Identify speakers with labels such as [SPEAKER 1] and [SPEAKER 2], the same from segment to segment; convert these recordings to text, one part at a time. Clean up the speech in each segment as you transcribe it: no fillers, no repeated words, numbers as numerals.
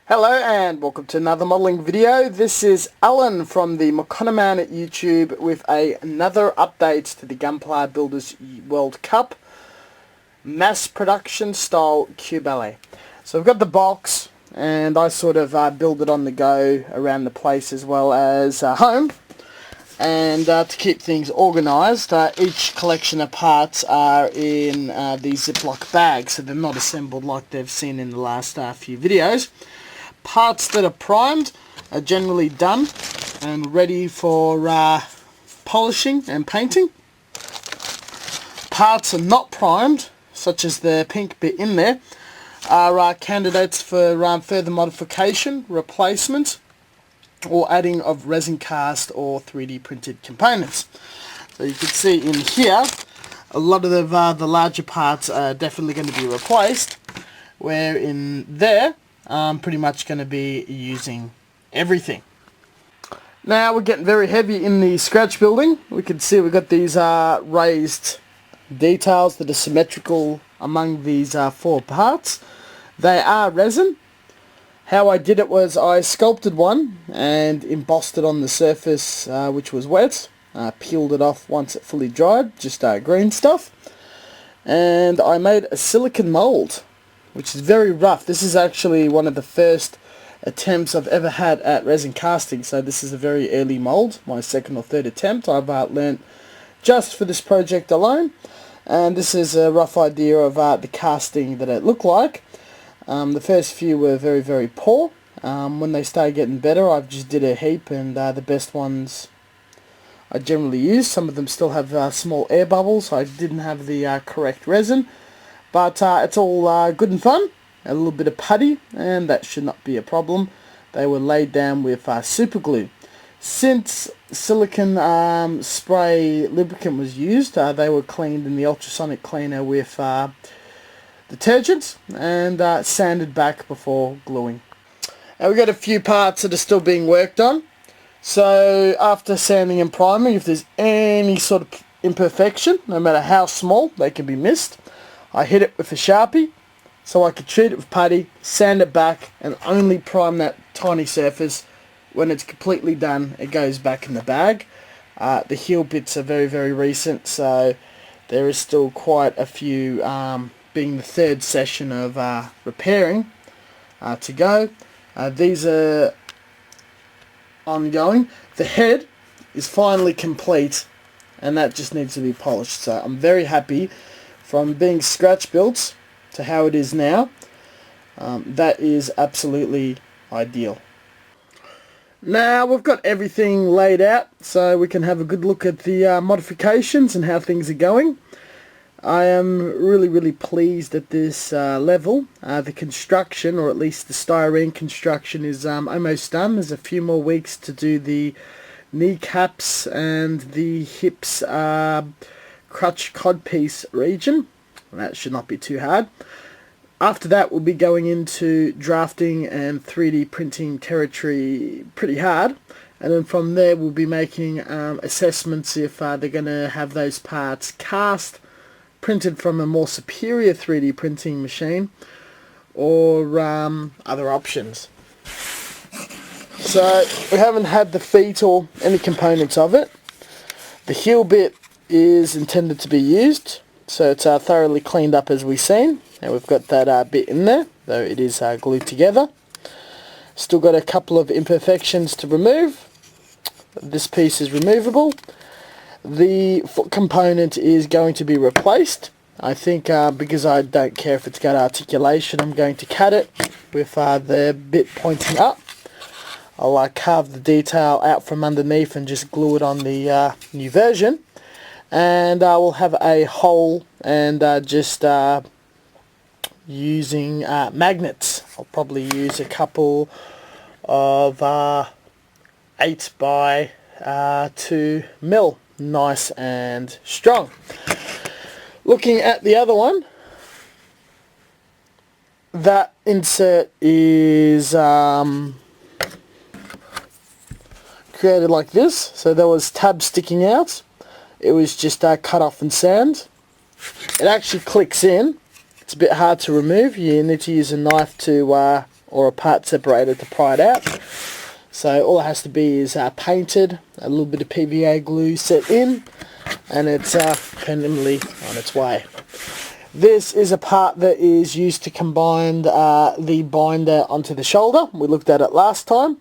[SPEAKER 1] Hello and welcome to another modelling video. This is Alan from the McConaughey at YouTube with another update to the Gunpla Builders World Cup mass production style Qubeley. So we've got the box and I sort of build it on the go around the place as well as home. And to keep things organised, each collection of parts are in these Ziploc bags, so they're not assembled like they've seen in the last few videos. Parts that are primed are generally done and ready for polishing and painting. Parts are not primed, such as the pink bit in there, are candidates for further modification, replacement, or adding of resin cast or 3D printed components. So you can see in here, a lot of the larger parts are definitely going to be replaced, where in there, I'm pretty much going to be using everything. Now we're getting very heavy in the scratch building. We can see we've got these raised details that are symmetrical among these four parts. They are resin. How I did it was I sculpted one and embossed it on the surface which was wet. Peeled it off once it fully dried, just green stuff. And I made a silicon mould, which is very rough. This is actually one of the first attempts I've ever had at resin casting, so this is a very early mould, my second or third attempt. I've learnt just for this project alone, and this is a rough idea of the casting that it looked like. The first few were very poor. When they started getting better, I've just did a heap, and the best ones I generally use. Some of them still have small air bubbles. I didn't have the correct resin. But it's all good and fun, a little bit of putty, and that should not be a problem. They were laid down with super glue. Since silicone spray lubricant was used, they were cleaned in the ultrasonic cleaner with detergent and sanded back before gluing. Now we've got a few parts that are still being worked on. So after sanding and priming, if there's any sort of imperfection, no matter how small, they can be missed. I hit it with a Sharpie so I could treat it with putty, sand it back, and only prime that tiny surface. When it's completely done, it goes back in the bag. The heel bits are very recent, so there is still quite a few, being the third session of repairing to go. These are ongoing. The head is finally complete, and that just needs to be polished. So I'm very happy. From being scratch built to how it is now, that is absolutely ideal. Now we've got everything laid out so we can have a good look at the modifications and how things are going. I am really pleased at this level. The construction, or at least the styrene construction, is almost done. There's a few more weeks to do the kneecaps and the hips crutch codpiece region. That should not be too hard. After that we'll be going into drafting and 3D printing territory pretty hard, and then from there we'll be making assessments if they're going to have those parts cast, printed from a more superior 3D printing machine, or other options. So we haven't had the feet or any components of it. The heel bit is intended to be used, so it's thoroughly cleaned up as we've seen. Now we've got that bit in there, though it is glued together. Still got a couple of imperfections to remove. This piece is removable. The foot component is going to be replaced. I think because I don't care if it's got articulation, I'm going to cut it with the bit pointing up. I'll carve the detail out from underneath and just glue it on the new version. And I will have a hole and just using magnets. I'll probably use a couple of 8x2 mil, nice and strong. Looking at the other one, that insert is created like this. So there was tabs sticking out. It was just cut off and sand. It actually clicks in. It's a bit hard to remove. You need to use a knife to or a part separator to pry it out. So all it has to be is painted, a little bit of PVA glue set in, and it's permanently on its way. This is a part that is used to combine the binder onto the shoulder. We looked at it last time.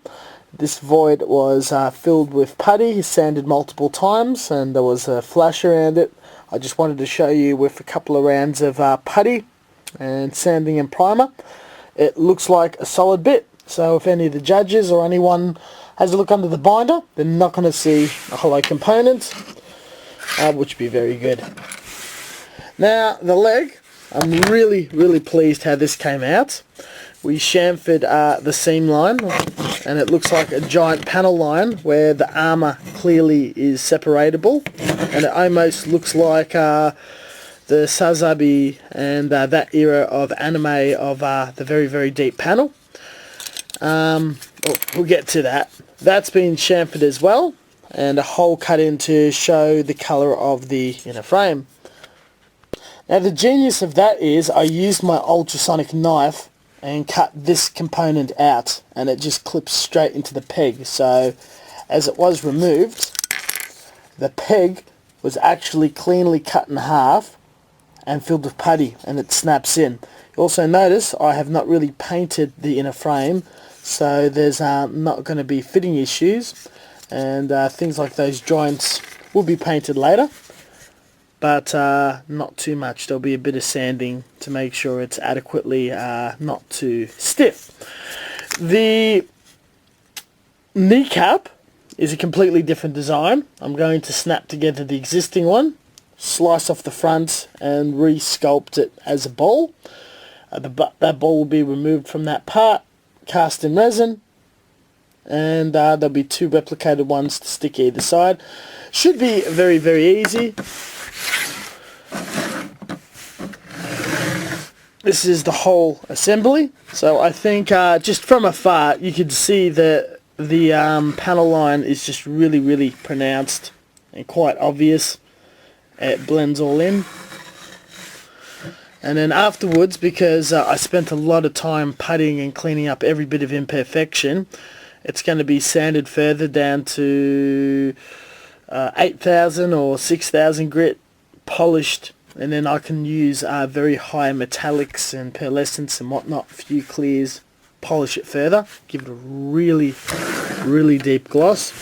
[SPEAKER 1] This void was filled with putty, sanded multiple times, and there was a flash around it. I just wanted to show you with a couple of rounds of putty and sanding and primer. It looks like a solid bit, so if any of the judges or anyone has a look under the binder, they're not going to see a hollow component, which would be very good. Now the leg, I'm really pleased how this came out. We chamfered the seam line, and it looks like a giant panel line where the armour clearly is separatable, and it almost looks like the Sazabi and that era of anime of the very deep panel. We'll get to that. That's been chamfered as well, and a hole cut in to show the colour of the inner frame. Now the genius of that is I used my ultrasonic knife and cut this component out, and it just clips straight into the peg. So as it was removed, the peg was actually cleanly cut in half and filled with putty, and it snaps in. You also notice I have not really painted the inner frame, so there's not going to be fitting issues, and things like those joints will be painted later, but not too much. There'll be a bit of sanding to make sure it's adequately not too stiff. The kneecap is a completely different design. I'm going to snap together the existing one, slice off the front and re-sculpt it as a bowl. That bowl will be removed from that part, cast in resin, and there'll be two replicated ones to stick either side. Should be very easy. This is the whole assembly, so I think just from afar you can see that the panel line is just really pronounced and quite obvious. It blends all in, and then afterwards, because I spent a lot of time puttying and cleaning up every bit of imperfection, it's going to be sanded further down to 8,000 or 6,000 grit, polished, and then I can use very high metallics and pearlescence and whatnot, a few clears, polish it further, give it a really deep gloss.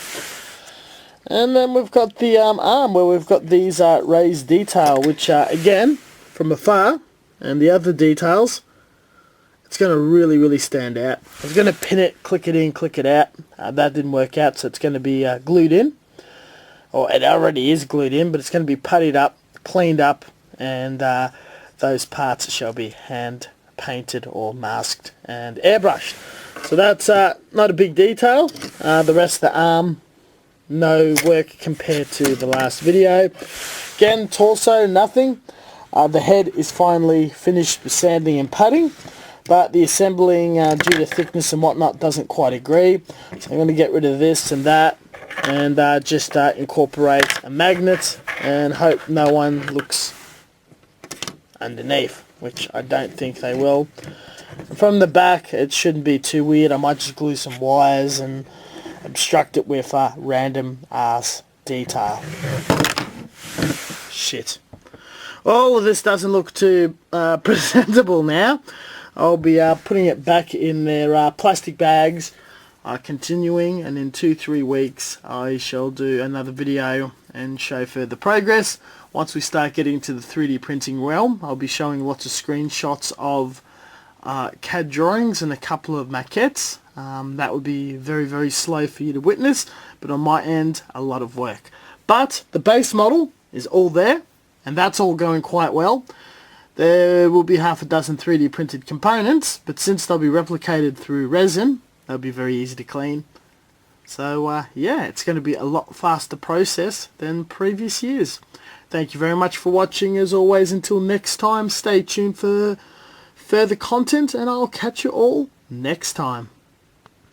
[SPEAKER 1] And then we've got the arm, where we've got these raised detail, which again, from afar, and the other details, it's going to really stand out. I was going to pin it, click it in, click it out. That didn't work out, so it's going to be glued in. Or it already is glued in, but it's going to be puttied up, cleaned up, and those parts shall be hand painted or masked and airbrushed. So that's not a big detail. The rest of the arm, no work compared to the last video. Again, torso, nothing. The head is finally finished with sanding and putting, but the assembling due to thickness and whatnot doesn't quite agree. So I'm going to get rid of this and that, and just incorporate a magnet and hope no one looks underneath, which I don't think they will. From the back, it shouldn't be too weird. I might just glue some wires and obstruct it with random ass detail. Shit. All of this doesn't look too presentable now. I'll be putting it back in their plastic bags, continuing, and in 2-3 weeks I shall do another video and show further progress. Once we start getting to the 3D printing realm, I'll be showing lots of screenshots of CAD drawings and a couple of maquettes. That would be very slow for you to witness, but on my end, a lot of work. But the base model is all there, and that's all going quite well. There will be half a dozen 3D printed components, but since they'll be replicated through resin, they'll be very easy to clean. So yeah, it's going to be a lot faster process than previous years. Thank you very much for watching. As always, until next time, stay tuned for further content, and I'll catch you all next time.